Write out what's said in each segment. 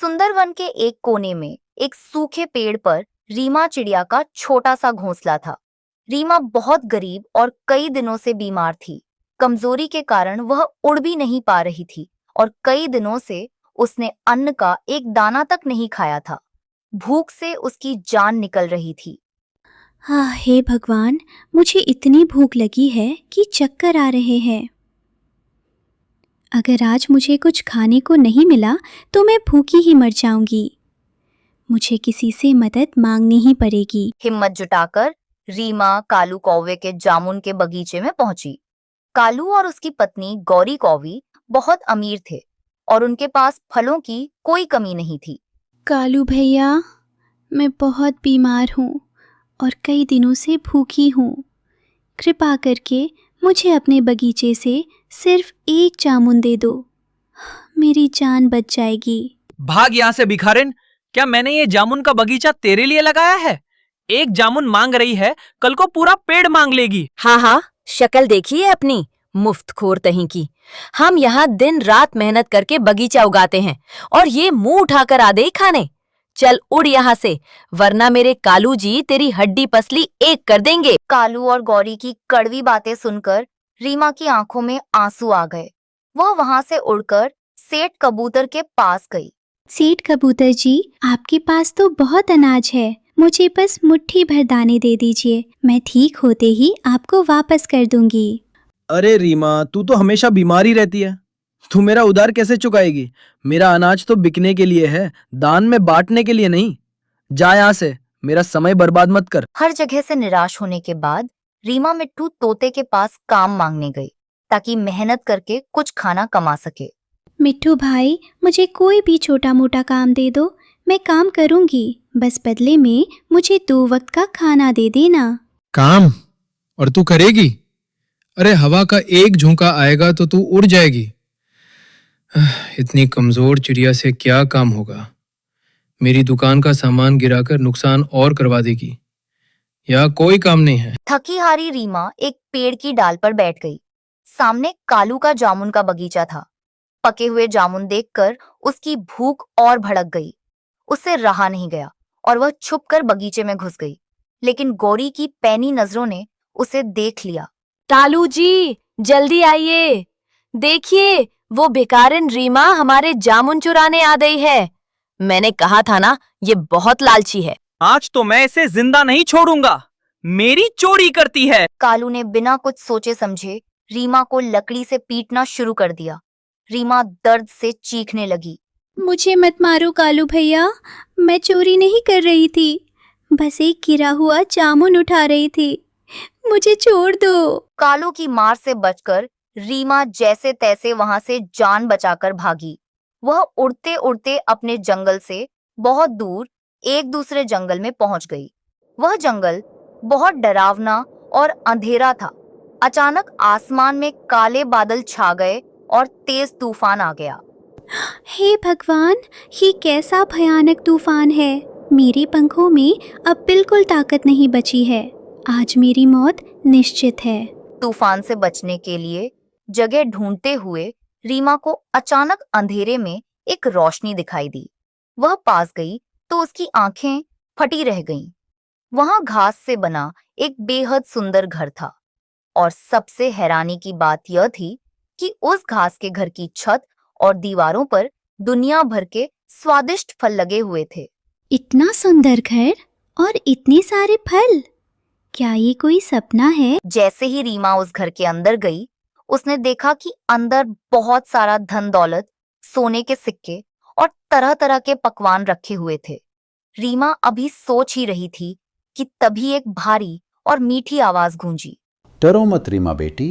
सुंदरवन के एक कोने में एक सूखे पेड़ पर रीमा चिड़िया का छोटा सा घोंसला था। रीमा बहुत गरीब और कई दिनों से बीमार थी। कमजोरी के कारण वह उड़ भी नहीं पा रही थी और कई दिनों से उसने अन्न का एक दाना तक नहीं खाया था। भूख से उसकी जान निकल रही थी। हाँ, हे भगवान, मुझे इतनी भूख लगी है कि चक्कर आ रहे हैं। अगर आज मुझे कुछ खाने को नहीं मिला तो मैं भूखी ही मर जाऊंगी। मुझे किसी से मदद मांगनी ही पड़ेगी। हिम्मत जुटाकर रीमा कालू कौवे के जामुन के बगीचे में पहुंची। कालू और उसकी पत्नी गौरी कौवी बहुत अमीर थे और उनके पास फलों की कोई कमी नहीं थी। कालू भैया, मैं बहुत बीमार हूँ और कई दिनों से भूखी हूँ। कृपा करके मुझे अपने बगीचे से सिर्फ एक जामुन दे दो, मेरी जान बच जाएगी। भाग यहाँ से भिखारिन, क्या मैंने ये जामुन का बगीचा तेरे लिए लगाया है? एक जामुन मांग रही है, कल को पूरा पेड़ मांग लेगी। हाँ, शक्ल देखी है अपनी, मुफ्तखोर तहीं की। हम यहाँ दिन रात मेहनत करके बगीचा उगाते हैं और ये मुंह उठाकर आ गई खाने। चल उड़ यहाँ से, वरना मेरे कालू जी तेरी हड्डी पसली एक कर देंगे। कालू और गौरी की कड़वी बातें सुनकर रीमा की आंखों में आंसू आ गए। वह वहां से उड़कर सेठ कबूतर के पास गई। सेठ कबूतर जी, आपके पास तो बहुत अनाज है, मुझे बस मुट्ठी भर दाने दे दीजिए, मैं ठीक होते ही आपको वापस कर दूंगी। अरे रीमा, तू तो हमेशा बीमार ही रहती है, तू मेरा उधार कैसे चुकाएगी? मेरा अनाज तो बिकने के लिए है, दान में बांटने के लिए नहीं। जा यहाँ से, मेरा समय बर्बाद मत कर। हर जगह से निराश होने के बाद रीमा मिट्टू तोते के पास काम मांगने गई ताकि मेहनत करके कुछ खाना कमा सके। मिट्टू भाई, मुझे कोई भी छोटा मोटा काम दे दो, मैं काम करूंगी, बस बदले में मुझे 2 वक्त का खाना दे देना। काम? और तू करेगी? अरे हवा का एक झोंका आएगा तो तू उड़ जाएगी। इतनी कमजोर चिड़िया से क्या काम होगा? मेरी दुकान का सामान गिराकर नुकसान और करवा देगी। या कोई काम नहीं है। थकी हारी रीमा एक पेड़ की डाल पर बैठ गई। सामने कालू का जामुन का बगीचा था। पके हुए जामुन देखकर उसकी भूख और भड़क गई। उससे रहा नहीं गया और वह छुपकर बगीचे में घुस गई। लेकिन गौरी की पैनी नजरों ने उसे देख लिया। कालू जी, जल्दी आइए, देखिए वो भिखारिन रीमा हमारे जामुन चुराने आ गई है। मैंने कहा था ना, ये बहुत लालची है। आज तो मैं इसे जिंदा नहीं छोड़ूंगा, मेरी चोरी करती है। कालू ने बिना कुछ सोचे समझे रीमा को लकड़ी से पीटना शुरू कर दिया। रीमा दर्द से चीखने लगी। मुझे मत मारो कालू भैया, मैं चोरी नहीं कर रही थी, बस एक गिरा हुआ जामुन उठा रही थी, मुझे छोड़ दो। कालू की मार से बचकर रीमा जैसे तैसे वहां से जान बचाकर भागी। वह उड़ते उड़ते अपने जंगल से बहुत दूर एक दूसरे जंगल में पहुंच गई। वह जंगल बहुत डरावना और अंधेरा था। अचानक आसमान में काले बादल छा गए और तेज तूफान आ गया। हे भगवान, ये कैसा भयानक तूफान है। मेरे पंखों में अब बिल्कुल ताकत नहीं बची है, आज मेरी मौत निश्चित है। तूफान से बचने के लिए जगह ढूंढते हुए रीमा को अचानक अंधेरे में एक रोशनी दिखाई दी। वह पास गई तो उसकी आंखें फटी रह गईं। वहां घास से बना एक बेहद सुंदर घर था और सबसे हैरानी की बात यह थी कि उस घास के घर की छत और दीवारों पर दुनिया भर के स्वादिष्ट फल लगे हुए थे। इतना सुंदर घर और इतने सारे फल, क्या ये कोई सपना है? जैसे ही रीमा उस घर के अंदर गई, उसने देखा कि अंदर बहुत सारा धन दौलत, सोने के सिक्के और तरह तरह के पकवान रखे हुए थे। रीमा अभी सोच ही रही थी कि तभी एक भारी और मीठी आवाज गूंजी। डरो मत रीमा बेटी,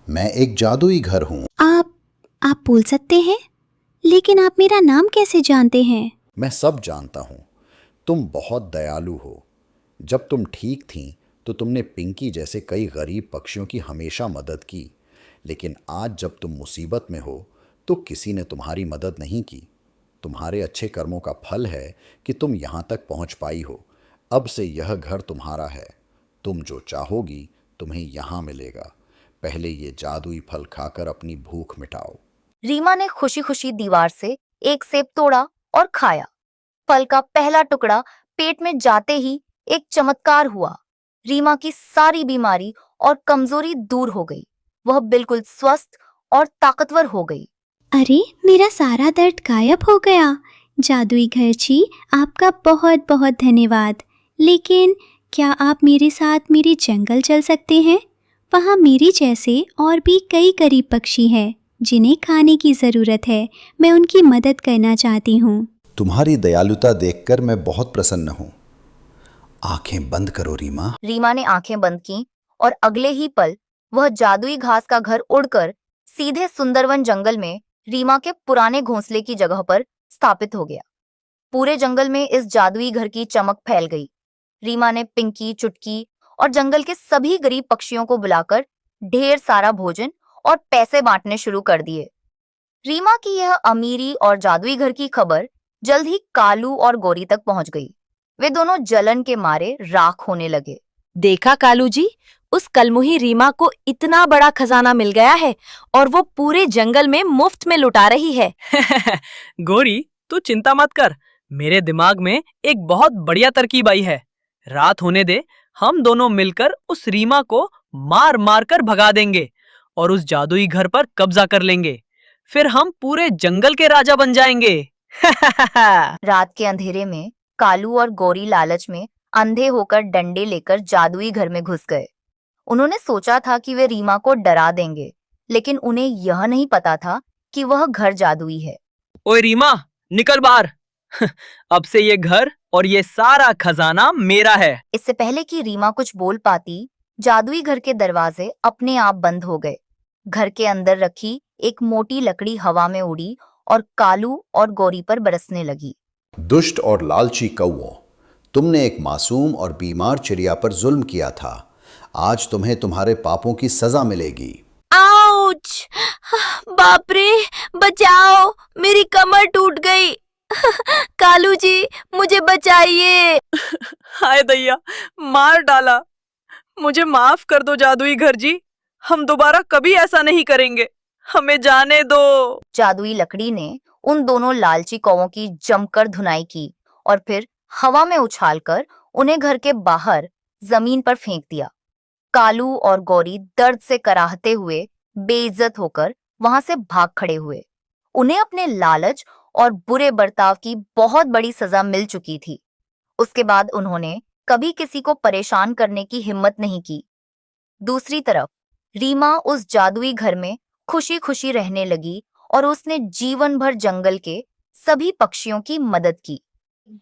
मैं एक जादुई घर हूँ। आप बोल सकते हैं, लेकिन आप मेरा नाम कैसे जानते हैं? मैं सब जानता हूँ। तुम बहुत दयालु हो। जब तुम ठीक थीं तो तुमने पिंकी जैसे कई गरीब पक्षियों की हमेशा मदद की, लेकिन आज जब तुम मुसीबत में हो तो किसी ने तुम्हारी मदद नहीं की। तुम्हारे अच्छे कर्मों का फल है कि तुम यहाँ तक पहुँच पाई हो। अब से यह घर तुम्हारा है। तुम जो चाहोगी तुम्हें यहाँ मिलेगा। पहले ये जादुई फल खाकर अपनी भूख मिटाओ। रीमा ने खुशी खुशी दीवार से एक सेब तोड़ा और खाया। फल का पहला टुकड़ा पेट में जाते ही एक चमत्कार हुआ। रीमा की सारी बीमारी और कमजोरी दूर हो गई। वह बिल्कुल स्वस्थ और ताकतवर हो गई। अरे, मेरा सारा दर्द गायब हो गया। जादुई घर जी, आपका बहुत बहुत धन्यवाद। लेकिन क्या आप मेरे साथ मेरे जंगल चल सकते हैं? वहाँ मेरे जैसे और भी कई गरीब पक्षी हैं जिन्हें खाने की ज़रूरत है। मैं उनकी मदद करना चाहती हूँ। तुम्हारी दयालुता देखकर मैं बहुत प्रसन्न हूँ। आंखें बंद करो रीमा। रीमा ने आंखें बंद की और अगले ही पल वह जादुई घास का घर उड़कर सीधे सुंदरवन जंगल में रीमा के पुराने घोंसले की जगह पर स्थापित हो गया। पूरे जंगल में इस जादुई घर की चमक फैल गई। रीमा ने पिंकी, चुटकी और जंगल के सभी गरीब पक्षियों को बुलाकर ढेर सारा भोजन और पैसे बांटने शुरू कर दिए। रीमा की यह अमीरी और जादुई घर की खबर जल्द ही कालू और गौरी तक पहुंच गई। वे दोनों जलन के मारे राख होने लगे। देखा कालू जी, उस कलमुही रीमा को इतना बड़ा खजाना मिल गया है और वो पूरे जंगल में मुफ्त में लुटा रही है। गौरी, तू चिंता मत कर। मेरे दिमाग में एक बहुत बढ़िया तरकीब आई है। रात होने दे, हम दोनों मिलकर उस रीमा को मार मार कर भगा देंगे और उस जादुई घर पर कब्जा कर लेंगे। फिर हम पूरे जंगल के राजा बन जाएंगे। रात के अंधेरे में कालू और गौरी लालच में अंधे होकर डंडे लेकर जादुई घर में घुस गए। उन्होंने सोचा था कि वे रीमा को डरा देंगे, लेकिन उन्हें यह नहीं पता था कि वह घर जादुई है। ओए रीमा, निकल बाहर। अब से ये घर और ये सारा खजाना मेरा है। इससे पहले कि रीमा कुछ बोल पाती, जादुई घर के दरवाजे अपने आप बंद हो गए। घर के अंदर रखी एक मोटी लकड़ी हवा में उड़ी और कालू और गौरी पर बरसने लगी। दुष्ट और लालची कौओं, तुमने एक मासूम और बीमार चिड़िया पर जुल्म किया था। आज तुम्हें तुम्हारे पापों की सजा मिलेगी। आउच! बाप रे, बचाओ, मेरी कमर टूट गई। कालू जी, मुझे बचाइए। हाय दैया, मार डाला। मुझे माफ कर दो जादुई घर जी। हम दोबारा कभी ऐसा नहीं करेंगे। हमें जाने दो। जादुई लकड़ी ने उन दोनों लालची कौवों की जमकर धुनाई की और फिर हवा में उछालकर उन्हें घर के बाहर जमीन पर फेंक दिया। कालू और गौरी दर्द से कराहते हुए बेइज्जत होकर वहां से भाग खड़े हुए। उन्हें अपने लालच और बुरे बर्ताव की बहुत बड़ी सजा मिल चुकी थी। उसके बाद उन्होंने कभी किसी को परेशान करने की हिम्मत नहीं की। दूसरी तरफ रीमा उस जादुई घर में खुशी खुशी रहने लगी और उसने जीवन भर जंगल के सभी पक्षियों की मदद की।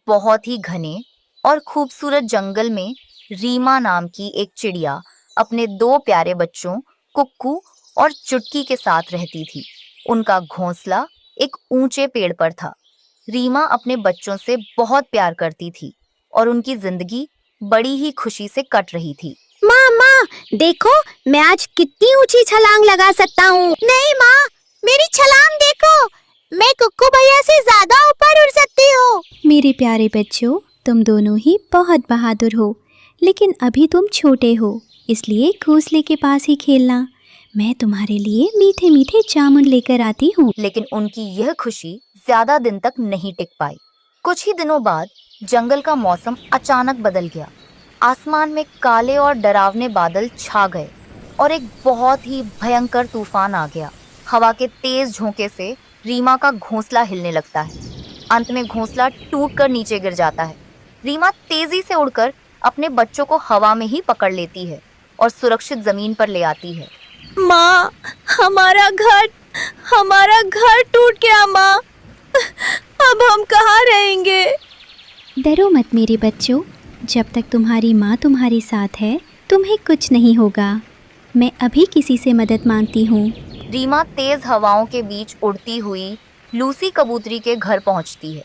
बहुत ही घने और खूबसूरत जंगल में रीमा नाम की एक चिड़िया अपने 2 प्यारे बच्चों कुक्कू और चुटकी के साथ रहती थी। उनका घोंसला एक ऊंचे पेड़ पर था। रीमा अपने बच्चों से बहुत प्यार करती थी और उनकी जिंदगी बड़ी ही खुशी से कट रही थी। माँ, देखो, मैं आज कितनी ऊंची छलांग लगा सकता हूँ। नहीं माँ, मेरी छलांग देखो, मैं कुक्कू भैया से ज्यादा ऊपर उड़ सकती हूँ। मेरे प्यारे बच्चों, तुम दोनों ही बहुत बहादुर हो, लेकिन अभी तुम छोटे हो, इसलिए घोंसले के पास ही खेलना। मैं तुम्हारे लिए मीठे मीठे जामुन लेकर आती हूँ। लेकिन उनकी यह खुशी ज्यादा दिन तक नहीं टिक पाई। कुछ ही दिनों बाद जंगल का मौसम अचानक बदल गया। आसमान में काले और डरावने बादल छा गए और एक बहुत ही भयंकर तूफान आ गया। हवा के तेज झोंके से रीमा का घोंसला हिलने लगता है। अंत में घोंसला टूटकर नीचे गिर जाता है। रीमा तेजी से उड़कर अपने बच्चों को हवा में ही पकड़ लेती है और सुरक्षित जमीन पर ले आती है। माँ, हमारा घर टूट गया। माँ, अब हम कहाँ रहेंगे? डरो मत मेरे बच्चों, जब तक तुम्हारी माँ तुम्हारे साथ है तुम्हें कुछ नहीं होगा। मैं अभी किसी से मदद मांगती हूँ। रीमा तेज हवाओं के बीच उड़ती हुई लूसी कबूतरी के घर पहुँचती है।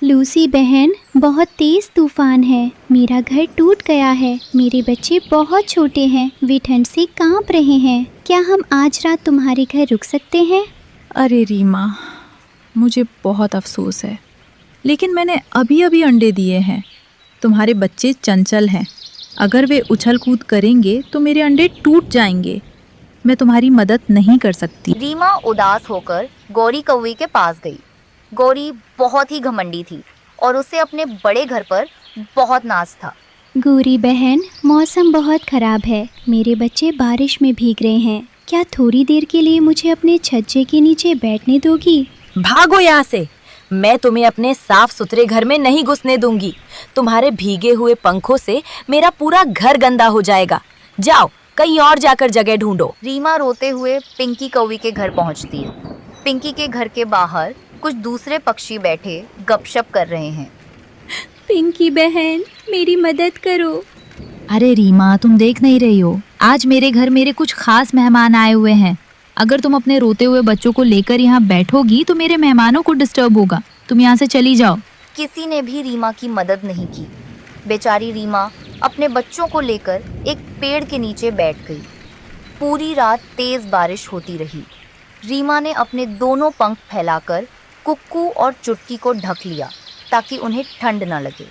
लूसी बहन, बहुत तेज तूफान है, मेरा घर टूट गया है। मेरे बच्चे बहुत छोटे हैं, वे ठंड से कांप रहे हैं। क्या हम आज रात तुम्हारे घर रुक सकते हैं? अरे रीमा, मुझे बहुत अफसोस है, लेकिन मैंने अभी अभी अंडे दिए हैं। तुम्हारे बच्चे चंचल हैं, अगर वे उछल कूद करेंगे तो मेरे अंडे टूट जाएंगे। मैं तुम्हारी मदद नहीं कर सकती। रीमा उदास होकर गौरी कौवी के पास गई। गौरी बहुत ही घमंडी थी और उसे अपने बड़े घर पर बहुत नाज था। गौरी बहन, मौसम बहुत खराब है, मेरे बच्चे बारिश में भीग रहे हैं, क्या थोड़ी देर के लिए मुझे अपने छज्जे के नीचे बैठने दोगी? भागो यहाँ से, मैं तुम्हें अपने साफ सुथरे घर में नहीं घुसने दूंगी। तुम्हारे भीगे हुए पंखों से मेरा पूरा घर गंदा हो जाएगा। जाओ, कहीं और जाकर जगह ढूंढो। रीमा रोते हुए पिंकी कौवी के घर पहुंचती है। पिंकी के घर के बाहर कुछ दूसरे पक्षी बैठे गपशप कर रहे हैं। पिंकी बहन, मेरी मदद करो। अरे रीमा, तुम देख नहीं रही हो, आज मेरे घर मेरे कुछ खास मेहमान आए हुए हैं। अगर तुम अपने रोते हुए बच्चों को लेकर यहाँ बैठोगी तो मेरे मेहमानों को डिस्टर्ब होगा। तुम यहाँ से चली जाओ। किसी ने भी रीमा की मदद नहीं की। बेचारी रीमा अपने बच्चों को लेकर एक पेड़ के नीचे बैठ गई। पूरी रात तेज बारिश होती रही। रीमा ने अपने दोनों पंख फैलाकर कुक्कू और चुटकी को ढक लिया ताकि उन्हें ठंड न लगे।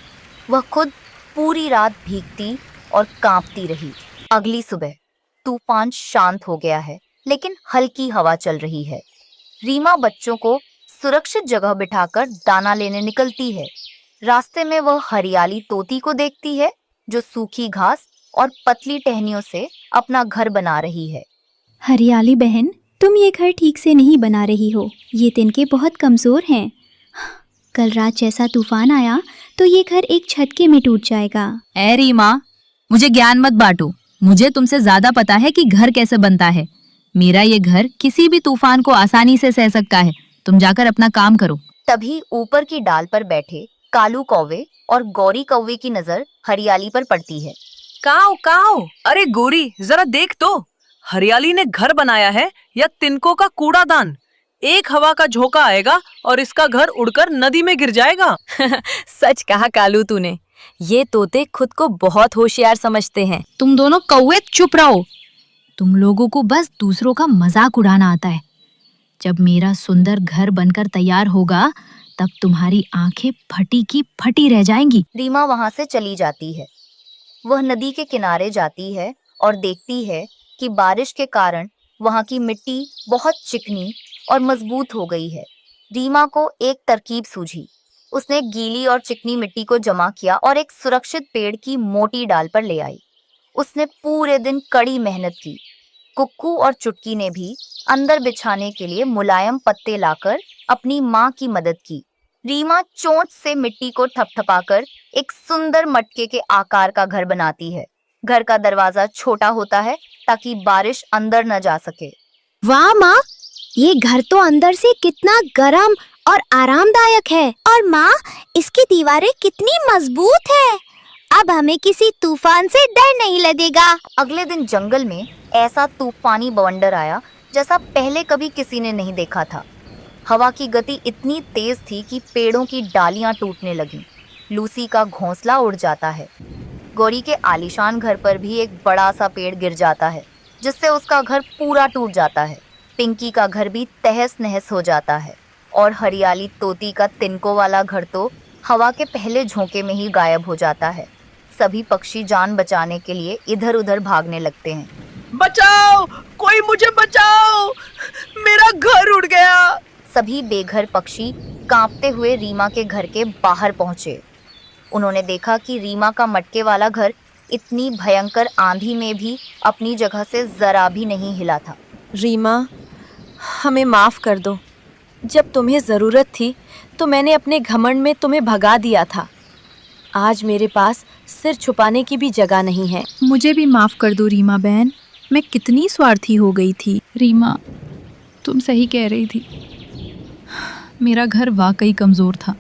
वह खुद पूरी रात भीगती और कांपती रही। अगली सुबह तूफान शांत हो गया है, लेकिन हल्की हवा चल रही है। रीमा बच्चों को सुरक्षित जगह बिठाकर दाना लेने निकलती है। रास्ते में वह हरियाली तोती को देखती है जो सूखी घास और पतली टहनियों से अपना घर बना रही है। हरियाली बहन, तुम ये घर ठीक से नहीं बना रही हो, ये तिनके बहुत कमज़ोर हैं। कल रात जैसा तूफान आया तो ये घर एक झटके में टूट जाएगा। ए रीमा, मुझे ज्ञान मत बांटो। मुझे तुमसे ज्यादा पता है कि घर कैसे बनता है। मेरा ये घर किसी भी तूफान को आसानी से सह सकता है। तुम जाकर अपना काम करो। तभी ऊपर की डाल पर बैठे कालू कौवे और गौरी कौवे की नजर हरियाली पर पड़ती है। काओ काओ, अरे गोरी जरा देख तो, हरियाली ने घर बनाया है या तिनकों का कूड़ादान। एक हवा का झोंका आएगा और इसका घर उड़कर नदी में गिर जाएगा। सच कहा कालू तूने। ये तोते खुद को बहुत होशियार समझते हैं। तुम दोनों कौवे चुप रहो। तुम लोगों को बस दूसरों का मजाक उड़ाना आता है। जब मेरा सुंदर घर बनकर तैयार होगा तब तुम्हारी आंखें फटी की फटी रह जाएंगी। रीमा वहां से चली जाती है। वह नदी के किनारे जाती है और देखती है कि बारिश के कारण वहां की मिट्टी बहुत चिकनी और मजबूत हो गई है। रीमा को एक तरकीब सूझी। उसने गीली और चिकनी मिट्टी को जमा किया और एक सुरक्षित पेड़ की मोटी डाल पर ले आई। उसने पूरे दिन कड़ी मेहनत की। कुक्कू और चुटकी ने भी अंदर बिछाने के लिए मुलायम पत्ते लाकर अपनी माँ की मदद की। रीमा चोंच से मिट्टी को थपथपाकर एक सुंदर मटके के आकार का घर बनाती है। घर का दरवाजा छोटा होता है ताकि बारिश अंदर न जा सके। वाह माँ, ये घर तो अंदर से कितना गर्म और आरामदायक है। और माँ, इसकी दीवारें कितनी मजबूत है। अब हमें किसी तूफान से डर नहीं लगेगा। अगले दिन जंगल में ऐसा तूफानी बवंडर आया जैसा पहले कभी किसी ने नहीं देखा था। हवा की गति इतनी तेज थी कि पेड़ों की डालियां टूटने लगीं। लूसी का घोंसला उड़ जाता है। गौरी के आलीशान घर पर भी एक बड़ा सा पेड़ गिर जाता है जिससे उसका घर पूरा टूट जाता है। पिंकी का घर भी तहस नहस हो जाता है और हरियाली तोती का तिनकों वाला घर तो हवा के पहले झोंके में ही गायब हो जाता है। सभी पक्षी जान बचाने के लिए इधर उधर भागने लगते हैं। बचाओ, कोई मुझे बचाओ, मेरा घर उड़ गया। सभी बेघर पक्षी कांपते हुए रीमा के घर के बाहर पहुंचे। उन्होंने देखा कि रीमा का मटके वाला घर इतनी भयंकर आंधी में भी अपनी जगह से जरा भी नहीं हिला था। रीमा, हमें माफ कर दो। जब तुम्हें जरूरत थी तो मैंने अपने घमंड में तुम्हें भगा दिया था। आज मेरे पास सिर छुपाने की भी जगह नहीं है। मुझे भी माफ कर दो रीमा बहन, मैं कितनी स्वार्थी हो गई थी। रीमा, तुम सही कह रही थी। मेरा घर वाकई कमजोर था।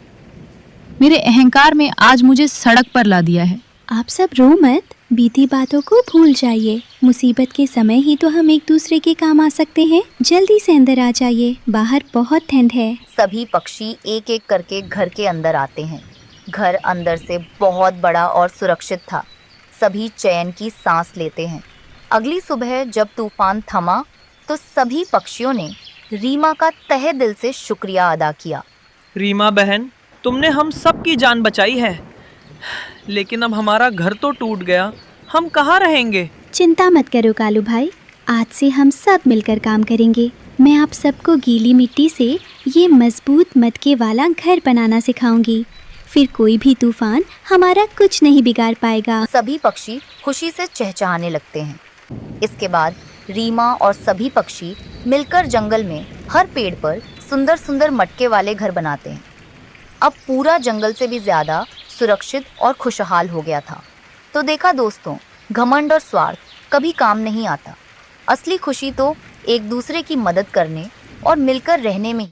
मेरे अहंकार में आज मुझे सड़क पर ला दिया है। आप सब रो मत, बीती बातों को भूल जाइए। मुसीबत के समय ही तो हम एक दूसरे के काम आ सकते हैं। जल्दी से अंदर आ जाइए, बाहर बहुत ठंड है। सभी पक्षी एक एक करके घर के अंदर आते हैं। घर अंदर से बहुत बड़ा और सुरक्षित था। सभी चैन की सांस लेते हैं। अगली सुबह जब तूफान थमा तो सभी पक्षियों ने रीमा का तहे दिल से शुक्रिया अदा किया। रीमा बहन, तुमने हम सब की जान बचाई है, लेकिन अब हमारा घर तो टूट गया। हम कहाँ रहेंगे? चिंता मत करो कालू भाई, आज से हम सब मिलकर काम करेंगे। मैं आप सबको गीली मिट्टी से ये मजबूत मटके वाला घर बनाना सिखाऊंगी। फिर कोई भी तूफान हमारा कुछ नहीं बिगाड़ पाएगा। सभी पक्षी खुशी से चहचहाने लगते हैं। इसके बाद रीमा और सभी पक्षी मिलकर जंगल में हर पेड़ पर सुंदर सुंदर मटके वाले घर बनाते हैं। अब पूरा जंगल से भी ज्यादा सुरक्षित और खुशहाल हो गया था। तो देखा दोस्तों, घमंड और स्वार्थ कभी काम नहीं आता। असली खुशी तो एक दूसरे की मदद करने और मिलकर रहने में